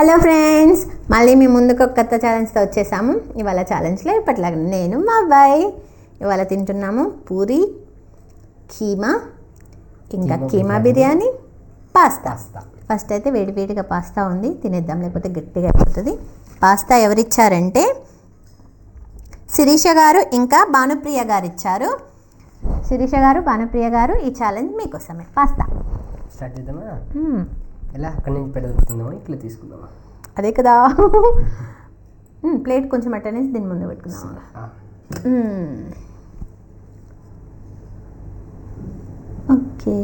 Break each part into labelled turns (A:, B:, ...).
A: Hello friends, మళ్ళీ మీ ముందుకు ఒక కొత్త ఛాలెంజ్తో వచ్చేసాము. ఇవాళ ఛాలెంజ్లో ఇప్పటిలాగా నేను మా అబ్బాయి ఇవాళ తింటున్నాము పూరి, కీమా, ఇంకా కీమా బిర్యానీ, పాస్తా. ఫస్ట్ అయితే వేడివేడిగా పాస్తా ఉంది, తినేద్దాం, లేకపోతే గట్టిగా అయిపోతుంది. పాస్తా ఎవరిచ్చారంటే శిరీష గారు ఇంకా భానుప్రియ గారు ఇచ్చారు. శిరీష గారు, భానుప్రియ గారు, ఈ ఛాలెంజ్ మీకోసమే. పాస్తా
B: స్టార్ట్ చేద్దామా? ఎలా అక్కడి నుంచి పెడుతుందామా, ఇట్లా తీసుకుందామా?
A: అదే కదా. ప్లేట్ కొంచెం అట్టనేసి దీని ముందు పెట్టుకుందాం. ఓకే,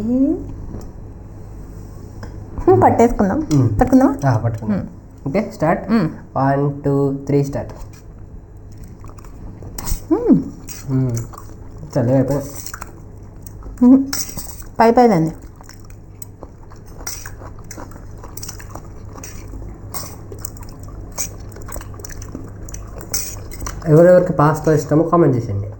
A: పట్టేసుకుందాం. పట్టుకుందామా?
B: పట్టుకుందాం. Okay, start. 1 2 3 స్టార్ట్. చల్లగా అయిపోయింది.
A: పైదండి.
B: ఎవరెవరికి పాస్తా ఇష్టమో కామెంట్ చేసేయండి.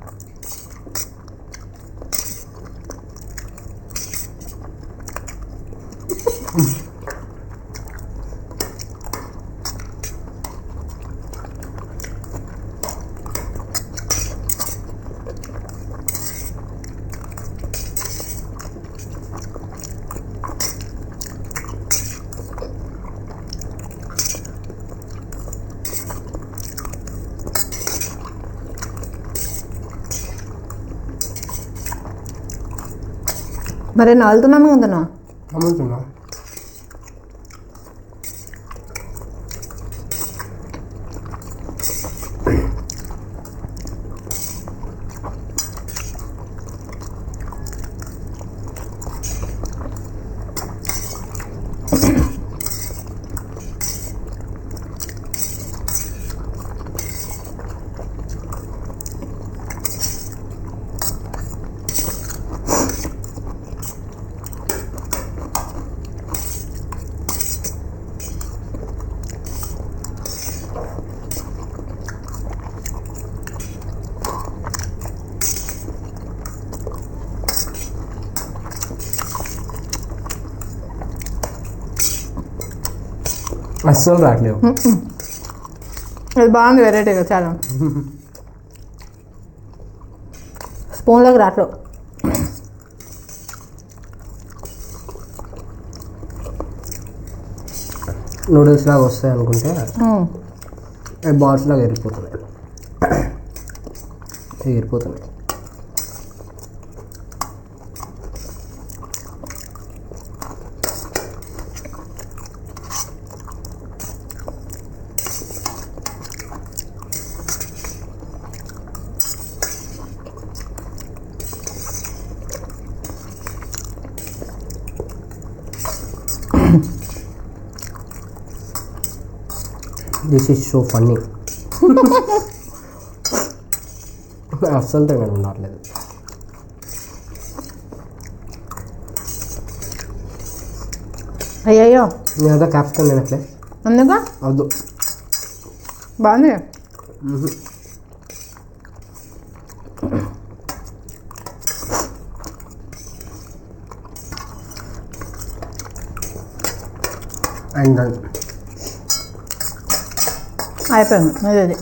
A: మరి నాలుగుతున్నాము ఉంటున్నా
B: అమ్ముతున్నా. అస్సలు రావట్లేవు.
A: ఇది బాగుంది, వెరైటీగా చాలా. స్పూన్లోకి రావట్లేవు.
B: నూడిల్స్ లాగా వస్తాయి అనుకుంటే బాల్స్ లాగా ఎగిరిపోతున్నాయి. This is so funny. అస్సలు తినడం ఉండట్లేదు.
A: అయ్యయ్యో,
B: నేనంతా క్యాప్సికమ్ తినట్లే.
A: అందుగా
B: వద్దు.
A: బాగుంది.
B: And done.
A: అయిపోయింది. అది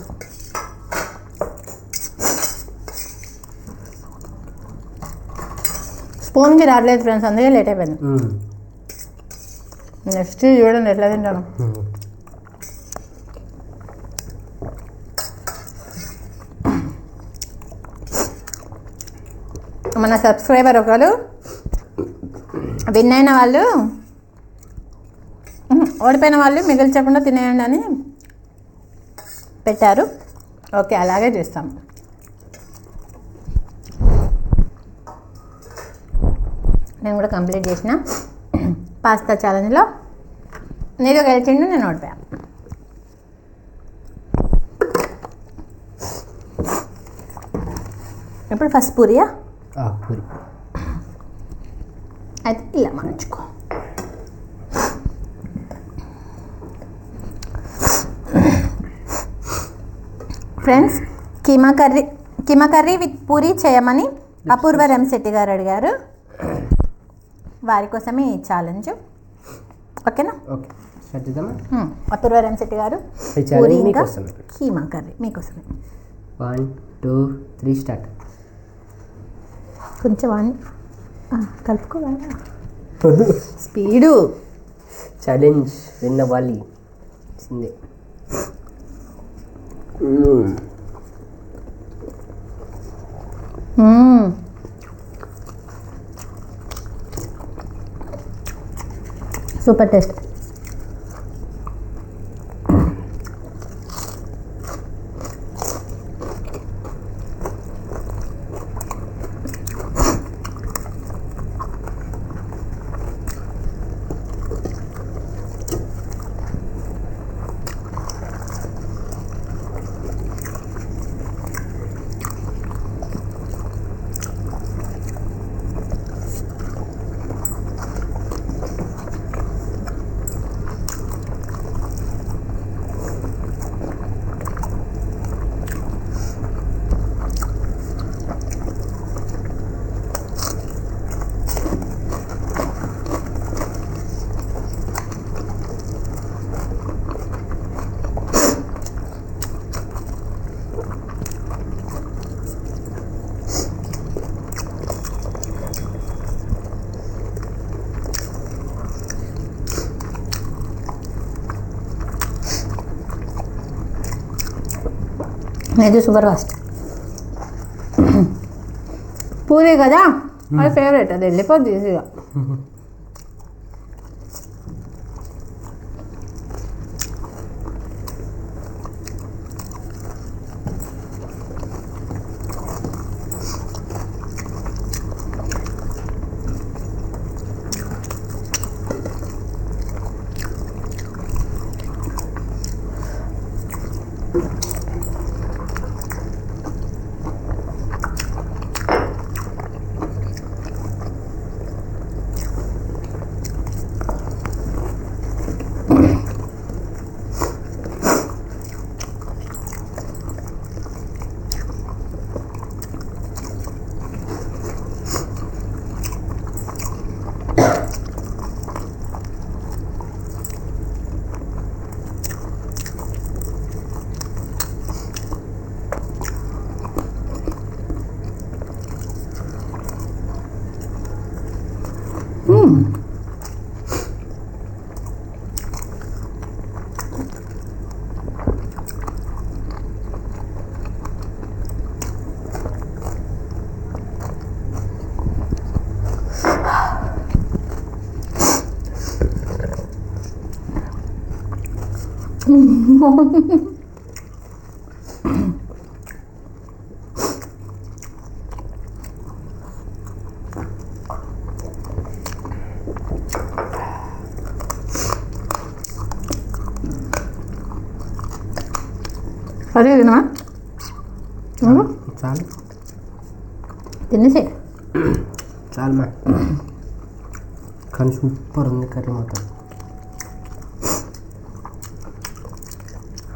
A: స్పూన్కి రావట్లేదు ఫ్రెండ్స్, అందుకే లేట్ అయిపోయింది. నెక్స్ట్ చూడండి ఎట్లా తింటాను. మన సబ్స్క్రైబర్ ఒకరు విన్ అయిన వాళ్ళు, ఓడిపోయిన వాళ్ళు మిగిల్చకుండా తినేయండి అని పెట్టారు. ఓకే, అలాగే చేస్తాం. నేను కూడా కంప్లీట్ చేసిన పాస్తా ఛాలెంజ్లో. నీతో గెలిచిండు, నేను ఓడిపోయా. ఇప్పుడు ఫస్ట్ పూరియా?
B: పూరి
A: అయితే ఇలా మార్చుకో. Friends, keema curry with puri చేయమని అపూర్వ రెమ్శెట్టి గారు అడిగారు. వారి కోసమే ఈ ఛాలెంజ్. ఓకేనా?
B: ఓకే. స్టార్ట్ చేద్దామా?
A: అపూర్వ రంశెట్టి గారు
B: ఈ challenge
A: పూరి ఇంకా
B: మీకోసమే.
A: కీమా కర్రీ మీకోసమే.
B: 1 2 3 స్టార్ట్.
A: కొంచెం కలుపుకోవాలా స్పీడు.
B: ఛాలెంజ్ విన్ అవ్వాలి సిందే.
A: Super taste. ఇది సూపర్ ఫాస్ట్. పూరి కదా అది ఫేవరెట్, అది వెళ్ళిపోద్ది ఈజీగా. అదే తినవా?
B: చాలు
A: తినేసే
B: చాలు మా. కానీ సూపర్ ఉంది కర్రీ మాత్రం.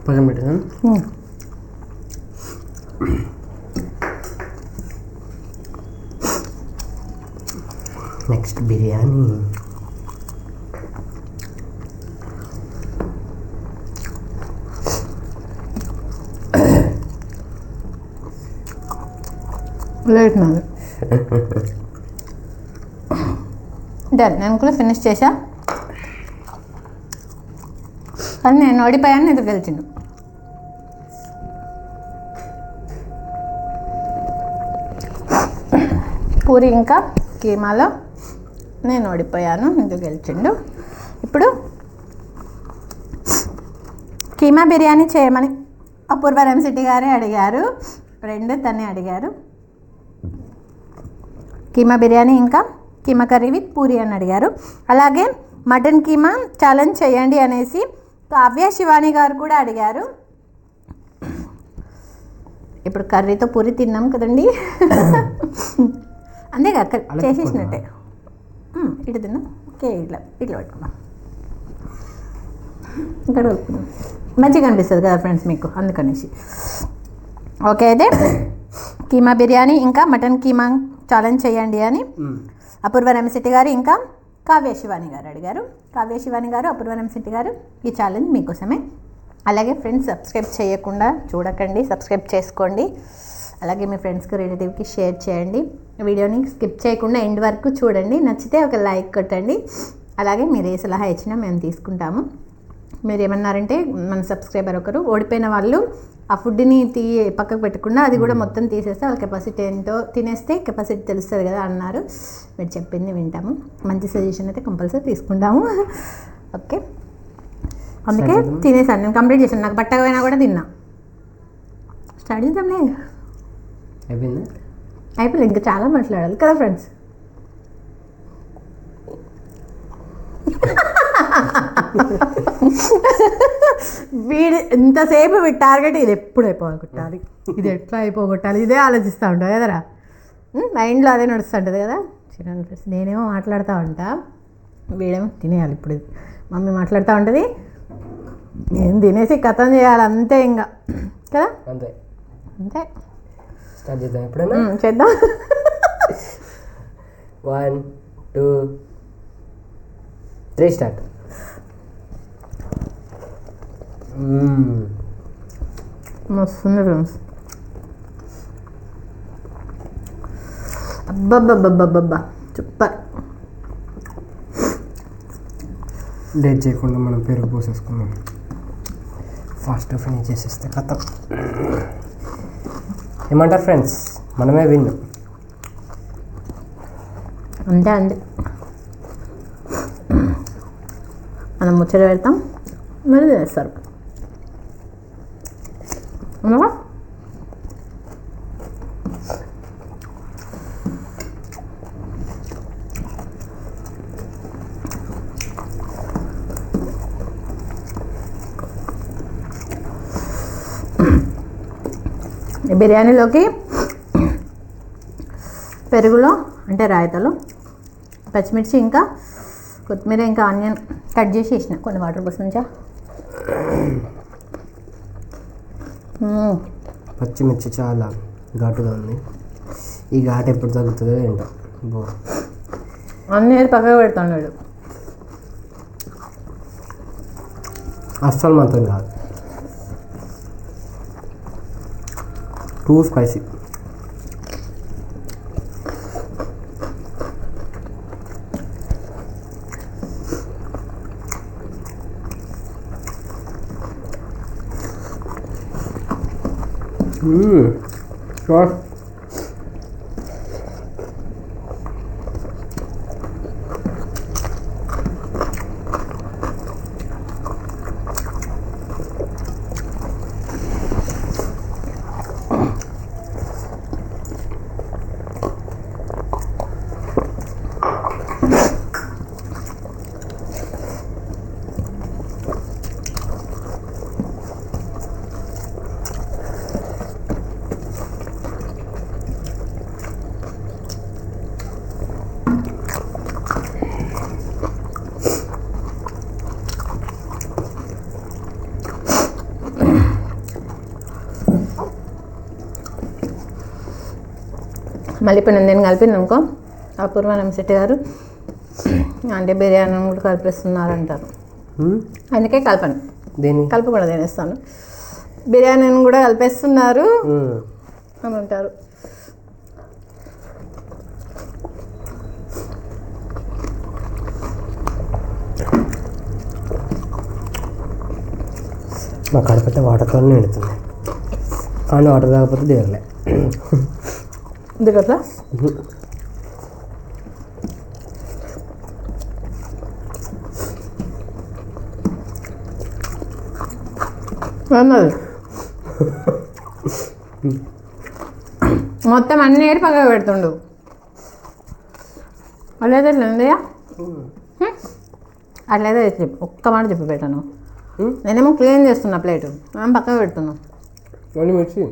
B: పక్కన పెట్టాను. నెక్స్ట్ బిర్యానీ.
A: లేట్ నాది. డన్. నేను కూడా ఫినిష్ చేశా, కానీ నేను ఓడిపోయాను, ఇది గెలిచిండు. పూరి ఇంకా కీమాలో నేను ఓడిపోయాను, ఇది గెలిచిండు. ఇప్పుడు కీమా బిర్యానీ చేయమని అపూర్వ రంశెట్టి గారే అడిగారు, రెండు తనే అడిగారు. కీమా బిర్యానీ ఇంకా కీమా కర్రీ విత్ పూరి అని అడిగారు. అలాగే మటన్ కీమా ఛాలెంజ్ చేయండి అనేసి కావ్య శివాని గారు కూడా అడిగారు. ఇప్పుడు కర్రీతో పూరి తిన్నాం కదండి, అంతేగా చేసేసినట్టే. ఇటు తిన్నాం. ఓకే, ఇట్లా ఇట్లా పెట్టుకున్నాం, ఇక్కడ పెట్టుకున్నాం. మంచిగా అనిపిస్తుంది కదా ఫ్రెండ్స్ మీకు, అందుకనేసి. ఓకే, అయితే కీమా బిర్యానీ ఇంకా మటన్ కీమా ఛాలెంజ్ చేయండి అని అపూర్వ రంశెట్టి గారు ఇంకా కావ్య శివాని గారు అడిగారు. కావ్య శివాని గారు, అపూర్వనం శెట్టి గారు, ఈ ఛాలెంజ్ మీకోసమే. అలాగే ఫ్రెండ్స్, సబ్స్క్రైబ్ చేయకుండా చూడకండి, సబ్స్క్రైబ్ చేసుకోండి. అలాగే మీ ఫ్రెండ్స్కి, రిలేటివ్కి షేర్ చేయండి. వీడియోని స్కిప్ చేయకుండా ఎండ్ వరకు చూడండి. నచ్చితే ఒక లైక్ కొట్టండి. అలాగే మీరు ఏ సలహా ఇచ్చినా మేము తీసుకుంటాము. మీరు ఏమన్నారంటే, మన సబ్స్క్రైబర్ ఒకరు ఓడిపోయిన వాళ్ళు ఆ ఫుడ్ని పక్కకు పెట్టకుండా అది కూడా మొత్తం తీసేస్తే వాళ్ళ కెపాసిటీ ఏంటో తినేస్తే కెపాసిటీ తెలుస్తుంది కదా అన్నారు. మీరు చెప్పింది వింటాము. మంచి సజెషన్ అయితే కంపల్సరీ తీసుకుంటాము. ఓకే, అందుకే తినేసాను, నేను కంప్లీట్ చేశాను. నాకు పట్టకపోయినా కూడా తిన్నా. స్టార్ట్ చేద్దాంలే. అయిపోయింది, ఇంకా చాలా మాట్లాడాలి కదా ఫ్రెండ్స్. వీడు ఇంతసేపు వీడి టార్గెట్ ఇది ఎప్పుడు అయిపోగొట్టాలి, ఇది ఎట్లా అయిపోగొట్టాలి, ఇదే ఆలోచిస్తూ ఉంటావు కదరా. మైండ్లో అదే నడుస్తుంటుంది కదా. చిన్న ఫ్రెండ్స్, నేనేమో మాట్లాడుతూ ఉంటా, వీడేమో తినేయాలి. ఇప్పుడు మమ్మీ మాట్లాడుతూ ఉంటుంది, నేను తినేసి కథం చేయాలి అంతే ఇంకా కదా.
B: అంతే
A: అంతే.
B: స్టార్ట్ చేద్దాం ఎప్పుడైనా.
A: చేద్దాం.
B: 1 2 3 స్టార్ట్.
A: మస్తుంది ఫ్రెండ్స్. అబ్బబ్బబ్బబ్బబ్బా, సూపర్.
B: లేట్ చేయకుండా మనం పెరుగు పోసేసుకున్నాం. ఫాస్ట్ ఫినిష్ చేసేస్తే కథ. ఏమంటారు ఫ్రెండ్స్, మనమే విన్.
A: అంతే అంతే. మనం ముచ్చట పెడతాం, మరి చేస్తారు. అవునా? ఈ బిర్యానీలోకి పెరుగులో అంటే రాయితలో పచ్చిమిర్చి ఇంకా కొత్తిమీర ఇంకా ఆనియన్ కట్ చేసి వేసిన, కొన్ని వాటర్ పోసించా.
B: పచ్చిమిర్చి చాలా ఘాటుగా ఉంది. ఈ ఘాటు ఎప్పుడు తగ్గుతుందో ఏంటో.
A: అన్నీ పక్కగా పెడతాడు.
B: అస్సలు మాత్రం కాదు, టూ స్పైసీ. షూర్.
A: మళ్ళీ ఇప్పుడు నేను కలిపింది అనుకో, అపూర్వనం శెట్టి గారు అంటే బిర్యానీ కూడా కలిపిస్తున్నారు అంటారు. అందుకే కలపను, కలపకుండా తినేస్తాను. బిర్యానీని కూడా కలిపేస్తున్నారు అని అంటారు.
B: మా కడపట్టే వాటర్తో నిండుతుంది, కానీ వాటర్ తాగకపోతే దిగలే.
A: దిగట్లా? అన్నది మొత్తం అన్ని ఏడు పక్కన పెడుతుండు. అట్లయితే ఎట్లా అట్లయితే చెప్పు, ఒక్క మాట చెప్పి పెట్టాను. నేనేమో క్లీన్ చేస్తున్నా ప్లేటు, మేము పక్కన పెడుతున్నాం.
B: మిర్చి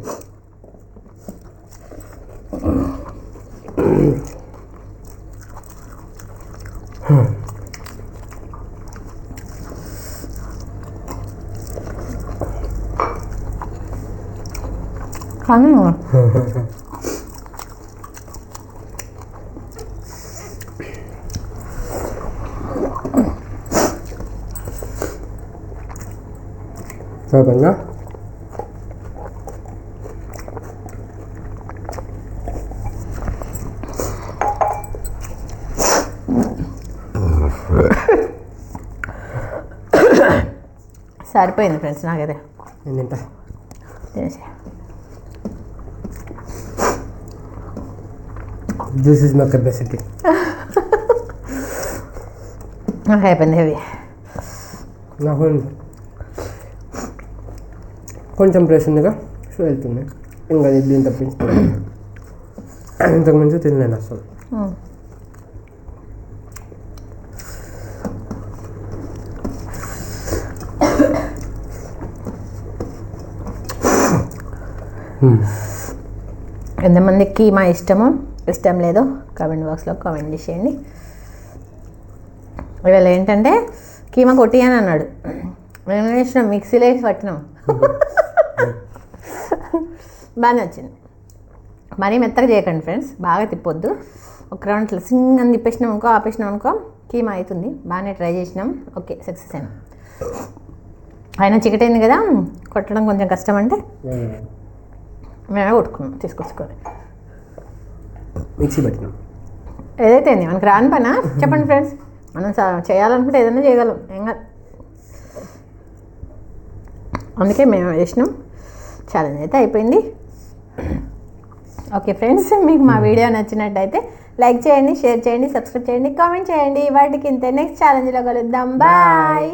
A: కానీ
B: సరిపోయిందా?
A: సరిపోయింది ఫ్రెండ్స్ నాకైతే.
B: నేను తింటా.
A: తినేసి
B: జ్యూస్ ఇస్ మై కెపాసిటీ.
A: నాకు అయిపోయింది హెవీ.
B: నాకు కొంచెం ప్రెస్ ఉందిగా, సో వెళ్తుంది. ఇంకా దీన్ని తప్పించుకోవాలి. ఇంతకు మించి తినలేను అసలు.
A: ఎంతమందికి కీమా ఇష్టమో ఇష్టం లేదో కామెంట్ బాక్స్లో కామెంట్ చేసేయండి. ఇవాళ ఏంటంటే కీమా కొట్టి అని అన్నాడు, మేము వేసినాం, మిక్సీలో వేసి పట్టినాం. బాగా నచ్చింది. మరీ మెత్తగా చేయకండి ఫ్రెండ్స్, బాగా తిప్పొద్దు. ఒక రౌండ్ ఇట్లా సింగ్ అని తిప్పేసినాం అనుకో, ఆపేసినాం అనుకో కీమా అవుతుంది. బాగానే ట్రై చేసినాం, ఓకే సక్సెస్ అయినా. అయినా చికెటైంది కదా, కొట్టడం కొంచెం కష్టం అంటే మేమే కొట్టుకున్నాం తీసుకొచ్చుకొని.
B: మిక్సీ పట్టినాం.
A: ఏదైతే మనకి రాని పనా చెప్పండి ఫ్రెండ్స్, మనం చేయాలనుకుంటే ఏదైనా చేయగలం, ఏం కాదు. అందుకే మేము చేసినాం. ఛాలెంజ్ అయితే అయిపోయింది. ఓకే ఫ్రెండ్స్, మీకు మా వీడియో నచ్చినట్టయితే లైక్ చేయండి, షేర్ చేయండి, సబ్స్క్రైబ్ చేయండి, కామెంట్ చేయండి. వాటికి ఇంతే. నెక్స్ట్ ఛాలెంజ్లో కలుద్దాం. బాయ్.